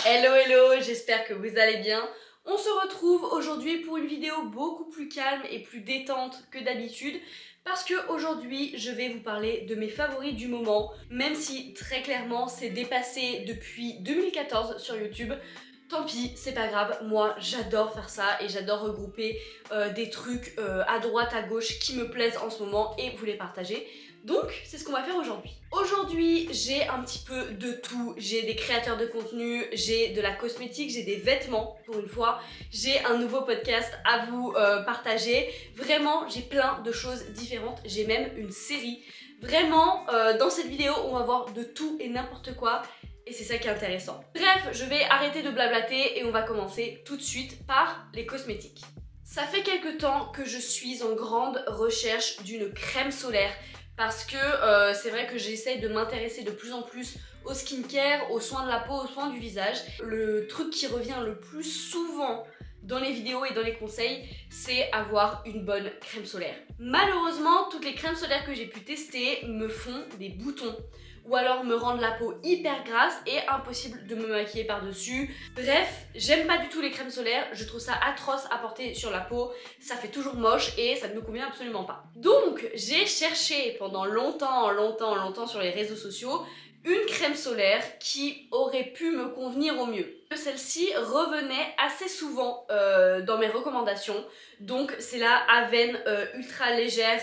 Hello hello, j'espère que vous allez bien. On se retrouve aujourd'hui pour une vidéo beaucoup plus calme et plus détente que d'habitude parce que aujourd'hui je vais vous parler de mes favoris du moment, même si très clairement c'est dépassé depuis 2014 sur YouTube. Tant pis, c'est pas grave, moi j'adore faire ça et j'adore regrouper des trucs à droite, à gauche qui me plaisent en ce moment et vous les partager. Donc c'est ce qu'on va faire aujourd'hui. Aujourd'hui j'ai un petit peu de tout, j'ai des créateurs de contenu, j'ai de la cosmétique, j'ai des vêtements pour une fois, j'ai un nouveau podcast à vous partager. Vraiment j'ai plein de choses différentes, j'ai même une série. Vraiment dans cette vidéo on va voir de tout et n'importe quoi. Et c'est ça qui est intéressant. Bref, je vais arrêter de blablater et on va commencer tout de suite par les cosmétiques. Ça fait quelques temps que je suis en grande recherche d'une crème solaire parce que c'est vrai que j'essaye de m'intéresser de plus en plus au skincare, aux soins de la peau, aux soins du visage. Le truc qui revient le plus souvent dans les vidéos et dans les conseils, c'est avoir une bonne crème solaire. Malheureusement, toutes les crèmes solaires que j'ai pu tester me font des boutons ou alors me rendent la peau hyper grasse et impossible de me maquiller par-dessus. Bref, j'aime pas du tout les crèmes solaires, je trouve ça atroce à porter sur la peau, ça fait toujours moche et ça ne me convient absolument pas. Donc, j'ai cherché pendant longtemps sur les réseaux sociaux une crème solaire qui aurait pu me convenir au mieux. Celle-ci revenait assez souvent dans mes recommandations. Donc c'est la Avène ultra légère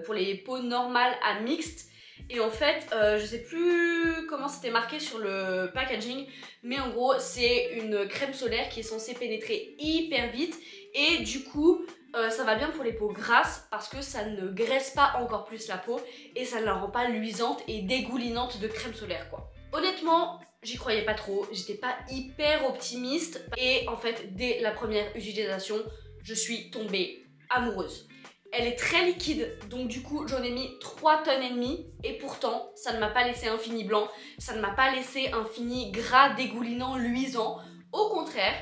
pour les peaux normales à mixtes. Et en fait, je sais plus comment c'était marqué sur le packaging, mais en gros c'est une crème solaire qui est censée pénétrer hyper vite et du coup ça va bien pour les peaux grasses parce que ça ne graisse pas encore plus la peau et ça ne la rend pas luisante et dégoulinante de crème solaire quoi. Honnêtement, j'y croyais pas trop, j'étais pas hyper optimiste et en fait dès la première utilisation, je suis tombée amoureuse. Elle est très liquide, donc du coup j'en ai mis 3,5 tonnes et pourtant ça ne m'a pas laissé un fini blanc, ça ne m'a pas laissé un fini gras, dégoulinant, luisant. Au contraire,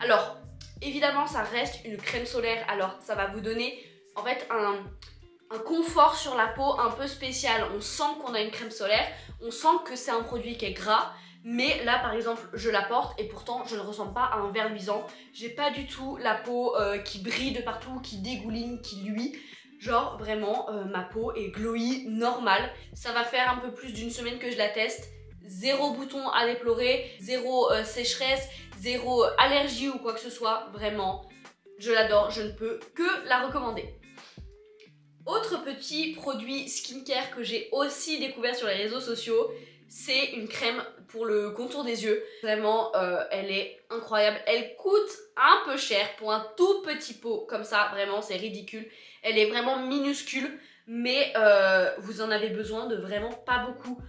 alors évidemment ça reste une crème solaire, alors ça va vous donner en fait un confort sur la peau un peu spécial. On sent qu'on a une crème solaire, on sent que c'est un produit qui est gras. Mais là par exemple je la porte et pourtant je ne ressens pas un verre luisant. J'ai pas du tout la peau qui brille de partout, qui dégouline, qui luit. Genre vraiment ma peau est glowy, normale. Ça va faire un peu plus d'une semaine que je la teste. Zéro bouton à déplorer, zéro sécheresse, zéro allergie ou quoi que ce soit. Vraiment, je l'adore, je ne peux que la recommander. Autre petit produit skincare que j'ai aussi découvert sur les réseaux sociaux, c'est une crème pour le contour des yeux. Vraiment, elle est incroyable. Elle coûte un peu cher pour un tout petit pot comme ça. Vraiment, c'est ridicule. Elle est vraiment minuscule, mais vous en avez besoin de vraiment pas beaucoup.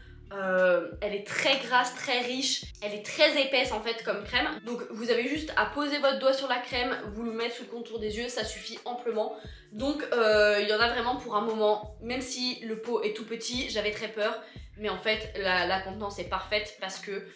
Elle est très grasse, très riche. Elle est très épaisse en fait comme crème. Donc vous avez juste à poser votre doigt sur la crème, vous le mettre sous le contour des yeux, ça suffit amplement. Donc il y en a vraiment pour un moment. Même si le pot est tout petit, j'avais très peur. Mais en fait la contenance est parfaite parce que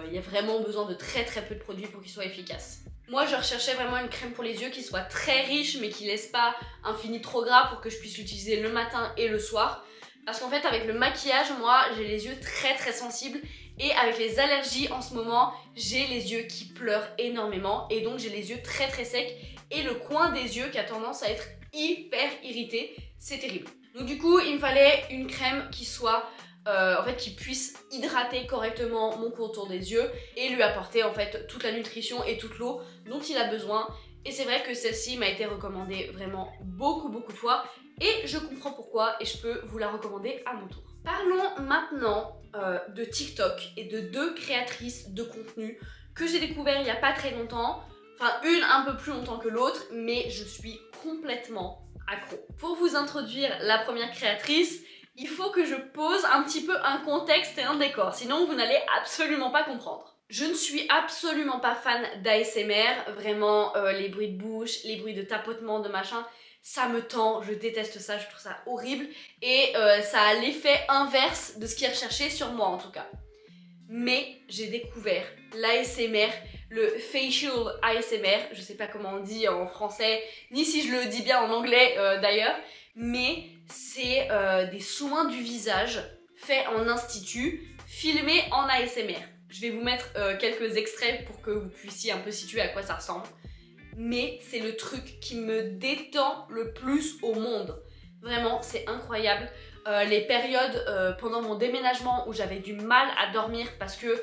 il y a vraiment besoin de très peu de produits pour qu'ils soient efficaces. Moi je recherchais vraiment une crème pour les yeux qui soit très riche mais qui laisse pas un fini trop gras pour que je puisse l'utiliser le matin et le soir. Parce qu'en fait avec le maquillage, moi j'ai les yeux très sensibles et avec les allergies en ce moment, j'ai les yeux qui pleurent énormément et donc j'ai les yeux très secs et le coin des yeux qui a tendance à être hyper irrité, c'est terrible. Donc du coup il me fallait une crème qui soit en fait qui puisse hydrater correctement mon contour des yeux et lui apporter en fait toute la nutrition et toute l'eau dont il a besoin. Et c'est vrai que celle-ci m'a été recommandée vraiment beaucoup de fois et je comprends pourquoi et je peux vous la recommander à mon tour. Parlons maintenant de TikTok et de deux créatrices de contenu que j'ai découvert il n'y a pas très longtemps. Enfin une un peu plus longtemps que l'autre, mais je suis complètement accro. Pour vous introduire la première créatrice, il faut que je pose un petit peu un contexte et un décor, sinon vous n'allez absolument pas comprendre. Je ne suis absolument pas fan d'ASMR, vraiment les bruits de bouche, les bruits de tapotement, de machin, ça me tend, je déteste ça, je trouve ça horrible et ça a l'effet inverse de ce qui est recherché sur moi en tout cas. Mais j'ai découvert l'ASMR, le facial ASMR, je sais pas comment on dit en français, ni si je le dis bien en anglais d'ailleurs, mais c'est des soins du visage faits en institut, filmés en ASMR. Je vais vous mettre quelques extraits pour que vous puissiez un peu situer à quoi ça ressemble. Mais c'est le truc qui me détend le plus au monde. Vraiment, c'est incroyable. Les périodes pendant mon déménagement où j'avais du mal à dormir parce que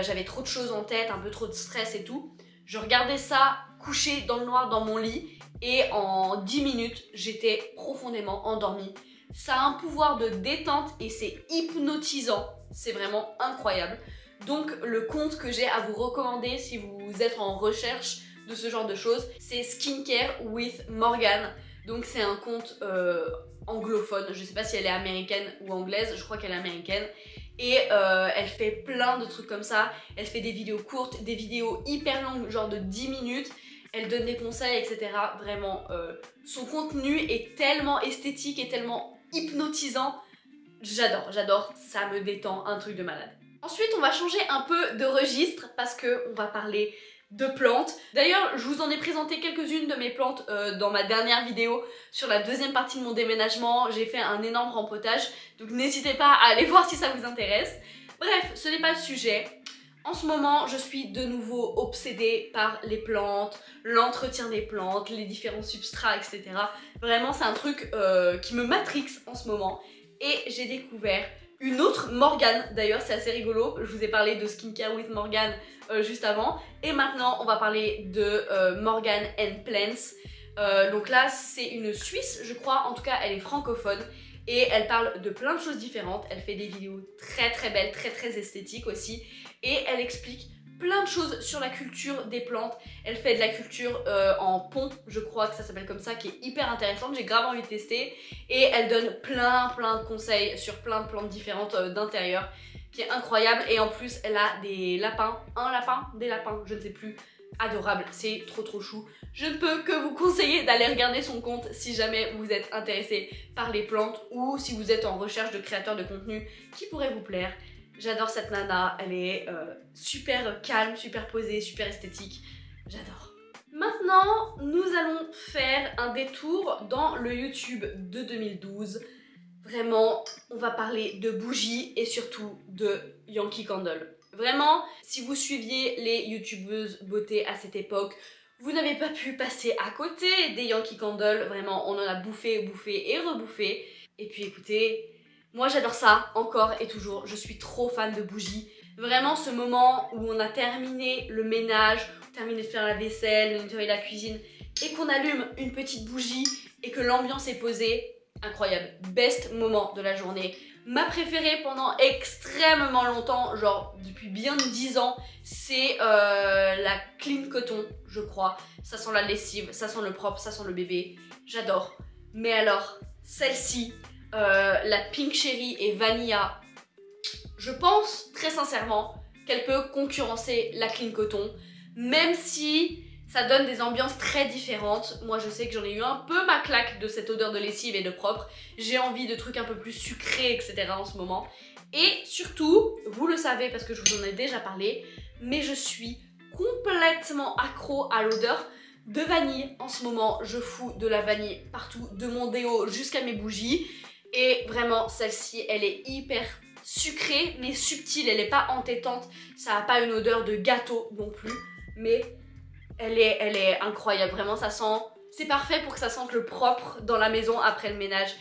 j'avais trop de choses en tête, un peu trop de stress et tout, je regardais ça couché dans le noir dans mon lit et en 10 minutes, j'étais profondément endormie. Ça a un pouvoir de détente et c'est hypnotisant. C'est vraiment incroyable. Donc le compte que j'ai à vous recommander si vous êtes en recherche de ce genre de choses, c'est Skincare with Morgane. Donc c'est un compte anglophone, je sais pas si elle est américaine ou anglaise, je crois qu'elle est américaine. Et elle fait plein de trucs comme ça, elle fait des vidéos courtes, des vidéos hyper longues, genre de 10 minutes. Elle donne des conseils, etc. Vraiment, son contenu est tellement esthétique et tellement hypnotisant. J'adore, ça me détend, un truc de malade. Ensuite, on va changer un peu de registre parce qu'on va parler de plantes. D'ailleurs, je vous en ai présenté quelques-unes de mes plantes dans ma dernière vidéo sur la deuxième partie de mon déménagement. J'ai fait un énorme rempotage, donc n'hésitez pas à aller voir si ça vous intéresse. Bref, ce n'est pas le sujet. En ce moment, je suis de nouveau obsédée par les plantes, l'entretien des plantes, les différents substrats, etc. Vraiment, c'est un truc qui me matrixe en ce moment. Et j'ai découvert une autre Morgane, d'ailleurs c'est assez rigolo, je vous ai parlé de Skincare with Morgane juste avant, et maintenant on va parler de Morgane and Plants. Donc là c'est une Suisse je crois, en tout cas elle est francophone, et elle parle de plein de choses différentes, elle fait des vidéos très belles, très esthétiques aussi, et elle explique plein de choses sur la culture des plantes. Elle fait de la culture en pont, je crois que ça s'appelle comme ça, qui est hyper intéressante, j'ai grave envie de tester. Et elle donne plein de conseils sur plein de plantes différentes d'intérieur, qui est incroyable. Et en plus elle a des lapins, des lapins, je ne sais plus, adorables, c'est trop chou. Je ne peux que vous conseiller d'aller regarder son compte si jamais vous êtes intéressé par les plantes ou si vous êtes en recherche de créateurs de contenu qui pourraient vous plaire. J'adore cette nana, elle est super calme, super posée, super esthétique, j'adore. Maintenant, nous allons faire un détour dans le YouTube de 2012. Vraiment, on va parler de bougies et surtout de Yankee Candle. Vraiment, si vous suiviez les youtubeuses beauté à cette époque, vous n'avez pas pu passer à côté des Yankee Candle. Vraiment, on en a bouffé et rebouffé. Et puis écoutez, moi j'adore ça, encore et toujours, je suis trop fan de bougies. Vraiment ce moment où on a terminé le ménage, terminé de faire la vaisselle, de nettoyer la cuisine, et qu'on allume une petite bougie et que l'ambiance est posée, incroyable. Best moment de la journée. Ma préférée pendant extrêmement longtemps, genre depuis bien 10 ans, c'est la Clean Coton, je crois. Ça sent la lessive, ça sent le propre, ça sent le bébé, j'adore. Mais alors, celle-ci, la Pink Cherry et Vanilla, je pense très sincèrement qu'elle peut concurrencer la Clean Coton, même si ça donne des ambiances très différentes. Moi je sais que j'en ai eu un peu ma claque de cette odeur de lessive et de propre, j'ai envie de trucs un peu plus sucrés etc. en ce moment. Et surtout, vous le savez parce que je vous en ai déjà parlé, mais je suis complètement accro à l'odeur de vanille. En ce moment, je fous de la vanille partout, de mon déo jusqu'à mes bougies. Et vraiment, celle-ci, elle est hyper sucrée, mais subtile. Elle n'est pas entêtante. Ça n'a pas une odeur de gâteau non plus. Mais elle est incroyable. Vraiment, ça sent... C'est parfait pour que ça sente le propre dans la maison après le ménage.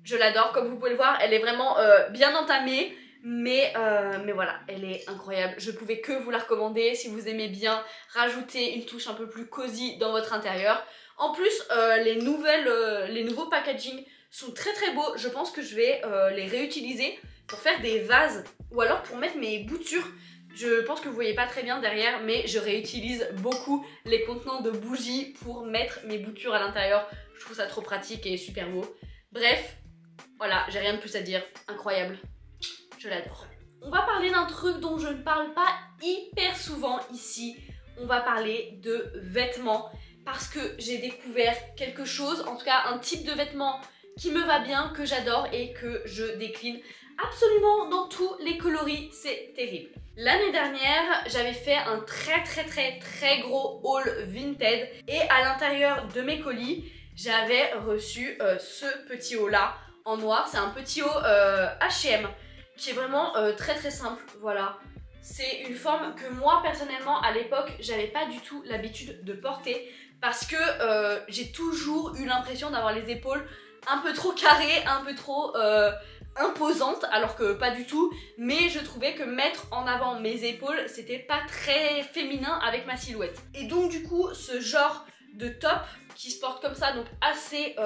Je l'adore. Comme vous pouvez le voir, elle est vraiment bien entamée. Mais voilà, elle est incroyable. Je pouvais que vous la recommander si vous aimez bien rajouter une touche un peu plus cosy dans votre intérieur. En plus, les nouveaux packaging sont très beaux. Je pense que je vais les réutiliser pour faire des vases ou alors pour mettre mes boutures. Je pense que vous voyez pas très bien derrière, mais je réutilise beaucoup les contenants de bougies pour mettre mes boutures à l'intérieur. Je trouve ça trop pratique et super beau. Bref, voilà, j'ai rien de plus à dire. Incroyable. Je l'adore. On va parler d'un truc dont je ne parle pas hyper souvent ici. On va parler de vêtements parce que j'ai découvert quelque chose, en tout cas un type de vêtement qui me va bien, que j'adore et que je décline absolument dans tous les coloris. C'est terrible. L'année dernière, j'avais fait un très gros haul Vinted et à l'intérieur de mes colis, j'avais reçu ce petit haut là en noir. C'est un petit haut H&M qui est vraiment très simple, voilà. c'est une forme que moi personnellement à l'époque j'avais pas du tout l'habitude de porter parce que j'ai toujours eu l'impression d'avoir les épaules un peu trop carrées, un peu trop imposantes, alors que pas du tout, mais je trouvais que mettre en avant mes épaules c'était pas très féminin avec ma silhouette. Et donc du coup ce genre de top qui se porte comme ça, donc assez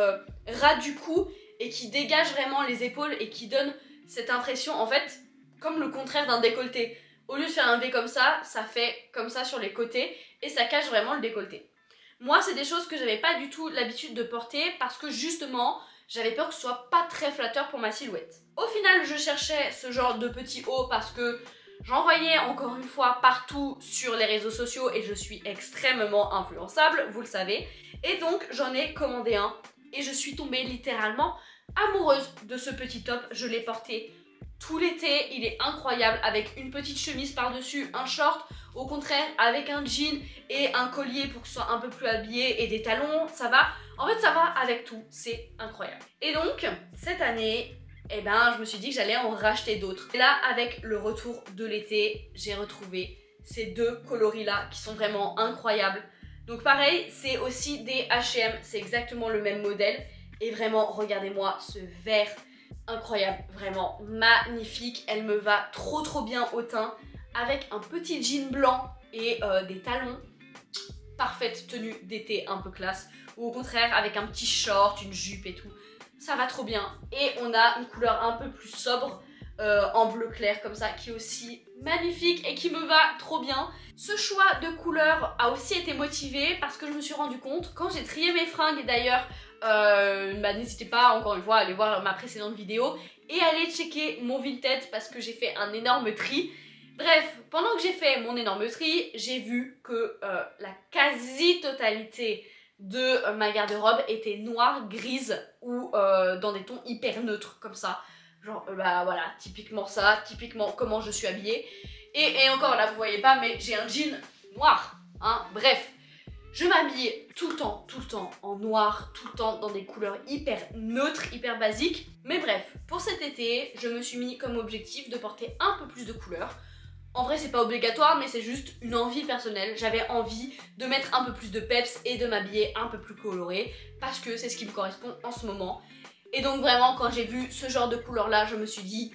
ras du cou et qui dégage vraiment les épaules et qui donne cette impression en fait comme le contraire d'un décolleté. Au lieu de faire un V comme ça fait comme ça sur les côtés et ça cache vraiment le décolleté. Moi, c'est des choses que j'avais pas du tout l'habitude de porter parce que justement, j'avais peur que ce soit pas très flatteur pour ma silhouette. Au final, je cherchais ce genre de petit haut parce que j'en voyais encore une fois partout sur les réseaux sociaux et je suis extrêmement influençable, vous le savez. Et donc, j'en ai commandé un et je suis tombée littéralement amoureuse de ce petit top. Je l'ai porté tout l'été, il est incroyable avec une petite chemise par-dessus, un short, au contraire avec un jean et un collier pour que ce soit un peu plus habillé et des talons, ça va. En fait ça va avec tout, c'est incroyable. Et donc cette année, eh ben, je me suis dit que j'allais en racheter d'autres. Et là avec le retour de l'été, j'ai retrouvé ces deux coloris là qui sont vraiment incroyables. Donc pareil, c'est aussi des H&M, c'est exactement le même modèle. Et vraiment, regardez-moi ce vert incroyable, vraiment magnifique. Elle me va trop bien au teint avec un petit jean blanc et des talons. Parfaite tenue d'été un peu classe. Ou au contraire avec un petit short, une jupe et tout. Ça va trop bien. Et on a une couleur un peu plus sobre en bleu clair comme ça qui est aussi magnifique et qui me va trop bien. Ce choix de couleur a aussi été motivé parce que je me suis rendu compte quand j'ai trié mes fringues, et d'ailleurs n'hésitez pas encore une fois à aller voir ma précédente vidéo et aller checker mon Vinted parce que j'ai fait un énorme tri. Bref, pendant que j'ai fait mon énorme tri, j'ai vu que la quasi-totalité de ma garde-robe était noire, grise ou dans des tons hyper neutres comme ça. Genre bah voilà, typiquement ça, typiquement comment je suis habillée. Et encore là vous voyez pas mais j'ai un jean noir, hein, bref. Je m'habille tout le temps en noir, tout le temps dans des couleurs hyper neutres, hyper basiques. Mais bref, pour cet été, je me suis mis comme objectif de porter un peu plus de couleurs. En vrai, c'est pas obligatoire, mais c'est juste une envie personnelle. J'avais envie de mettre un peu plus de peps et de m'habiller un peu plus coloré parce que c'est ce qui me correspond en ce moment. Et donc vraiment, quand j'ai vu ce genre de couleurs-là, je me suis dit,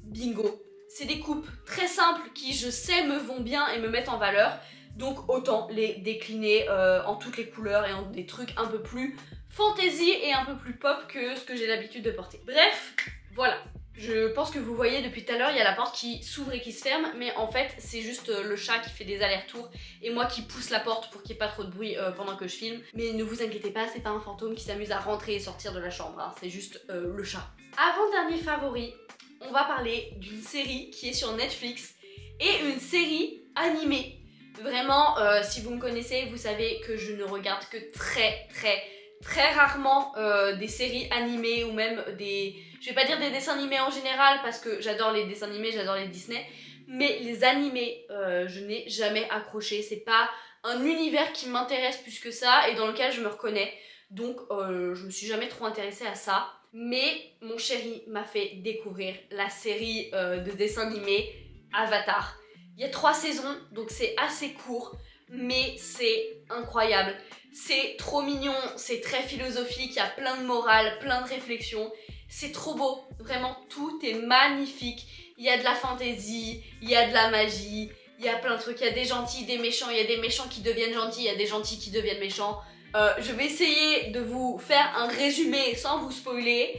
bingo. C'est des coupes très simples qui, je sais, me vont bien et me mettent en valeur. Donc autant les décliner en toutes les couleurs et en des trucs un peu plus fantaisie et un peu plus pop que ce que j'ai l'habitude de porter. Bref, voilà. Je pense que vous voyez depuis tout à l'heure, il y a la porte qui s'ouvre et qui se ferme, mais en fait c'est juste le chat qui fait des allers-retours et moi qui pousse la porte pour qu'il n'y ait pas trop de bruit pendant que je filme. Mais ne vous inquiétez pas, c'est pas un fantôme qui s'amuse à rentrer et sortir de la chambre, hein, c'est juste le chat. Avant-dernier favori, on va parler d'une série qui est sur Netflix et une série animée. Vraiment, si vous me connaissez, vous savez que je ne regarde que très rarement des séries animées ou même des... Je vais pas dire des dessins animés en général parce que j'adore les dessins animés, j'adore les Disney. Mais les animés, je n'ai jamais accroché. C'est pas un univers qui m'intéresse plus que ça et dans lequel je me reconnais. Donc je me suis jamais trop intéressée à ça. Mais mon chéri m'a fait découvrir la série de dessins animés Avatar. Il y a 3 saisons, donc c'est assez court, mais c'est incroyable. C'est trop mignon, c'est très philosophique, il y a plein de morale, plein de réflexions. C'est trop beau, vraiment tout est magnifique. Il y a de la fantaisie, il y a de la magie, il y a plein de trucs. Il y a des gentils, des méchants, il y a des méchants qui deviennent gentils, il y a des gentils qui deviennent méchants. Je vais essayer de vous faire un résumé sans vous spoiler.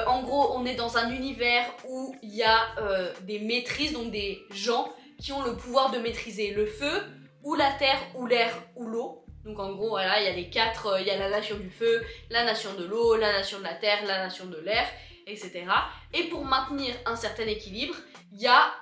En gros, on est dans un univers où il y a des maîtrises, donc des gens qui ont le pouvoir de maîtriser le feu, ou la terre, ou l'air, ou l'eau. Donc en gros, voilà, il y a les 4, il y a la nation du feu, la nation de l'eau, la nation de la terre, la nation de l'air, etc. Et pour maintenir un certain équilibre, il y a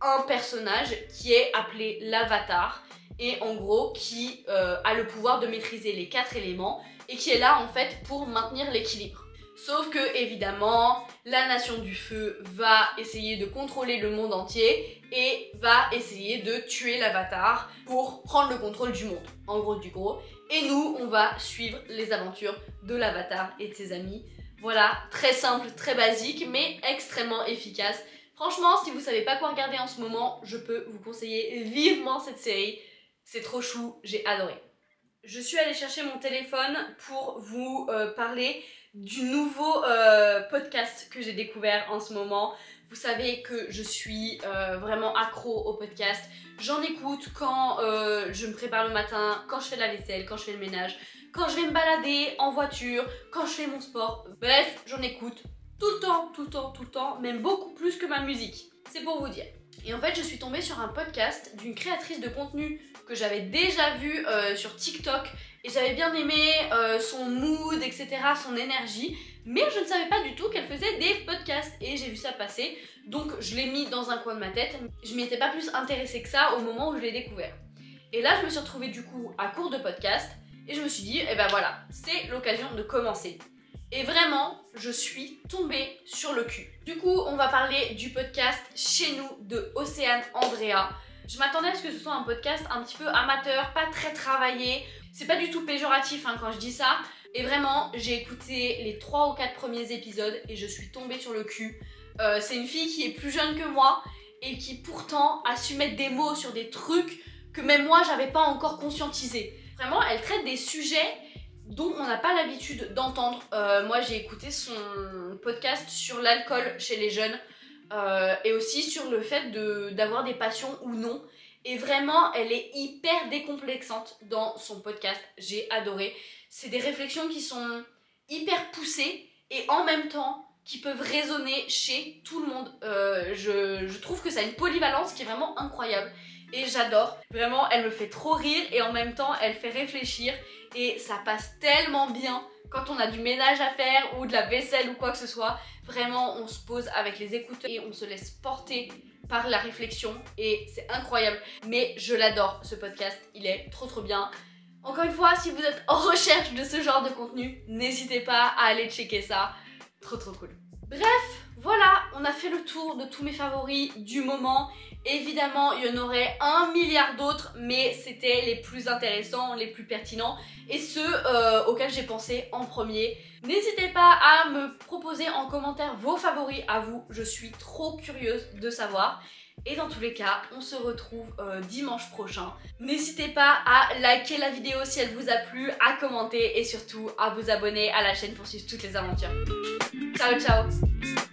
un personnage qui est appelé l'Avatar, et en gros, qui a le pouvoir de maîtriser les 4 éléments, et qui est là en fait pour maintenir l'équilibre. Sauf que, évidemment, la nation du feu va essayer de contrôler le monde entier et va essayer de tuer l'Avatar pour prendre le contrôle du monde, en gros du gros. Et nous, on va suivre les aventures de l'Avatar et de ses amis. Voilà, très simple, très basique, mais extrêmement efficace. Franchement, si vous savez pas quoi regarder en ce moment, je peux vous conseiller vivement cette série. C'est trop chou, j'ai adoré. Je suis allée chercher mon téléphone pour vous parler du nouveau podcast que j'ai découvert en ce moment. Vous savez que je suis vraiment accro au podcast. J'en écoute quand je me prépare le matin, quand je fais la vaisselle, quand je fais le ménage, quand je vais me balader en voiture, quand je fais mon sport. Bref, j'en écoute tout le temps, même beaucoup plus que ma musique. C'est pour vous dire. Et en fait, je suis tombée sur un podcast d'une créatrice de contenu que j'avais déjà vu sur TikTok et j'avais bien aimé son mood, etc., son énergie, mais je ne savais pas du tout qu'elle faisait des podcasts et j'ai vu ça passer, donc je l'ai mis dans un coin de ma tête. Je m'y étais pas plus intéressée que ça au moment où je l'ai découvert. Et là, je me suis retrouvée du coup à court de podcast et je me suis dit, eh ben voilà, c'est l'occasion de commencer. Et vraiment, je suis tombée sur le cul. Du coup, on va parler du podcast Chez nous de Océane Andrea. Je m'attendais à ce que ce soit un podcast un petit peu amateur, pas très travaillé. C'est pas du tout péjoratif quand je dis ça. Et vraiment, j'ai écouté les 3 ou 4 premiers épisodes et je suis tombée sur le cul. C'est une fille qui est plus jeune que moi et qui pourtant a su mettre des mots sur des trucs que même moi, j'avais pas encore conscientisé. Vraiment, elle traite des sujets dont on n'a pas l'habitude d'entendre. Moi, j'ai écouté son podcast sur l'alcool chez les jeunes et aussi sur le fait d'avoir des passions ou non. Et vraiment, elle est hyper décomplexante dans son podcast. J'ai adoré. C'est des réflexions qui sont hyper poussées et en même temps qui peuvent résonner chez tout le monde. Je trouve que ça a une polyvalence qui est vraiment incroyable. Et j'adore. Vraiment, elle me fait trop rire et en même temps, elle fait réfléchir. Et ça passe tellement bien quand on a du ménage à faire ou de la vaisselle ou quoi que ce soit. Vraiment, on se pose avec les écouteurs et on se laisse porter par la réflexion et c'est incroyable. Mais je l'adore, ce podcast, il est trop bien. Encore une fois, si vous êtes en recherche de ce genre de contenu, n'hésitez pas à aller checker ça. Trop cool. Bref, voilà, on a fait le tour de tous mes favoris du moment. Évidemment, il y en aurait 1 milliard d'autres, mais c'était les plus intéressants, les plus pertinents et ceux auxquels j'ai pensé en premier. N'hésitez pas à me proposer en commentaire vos favoris à vous, je suis trop curieuse de savoir. Et dans tous les cas, on se retrouve dimanche prochain. N'hésitez pas à liker la vidéo si elle vous a plu, à commenter et surtout à vous abonner à la chaîne pour suivre toutes les aventures. Ciao ciao!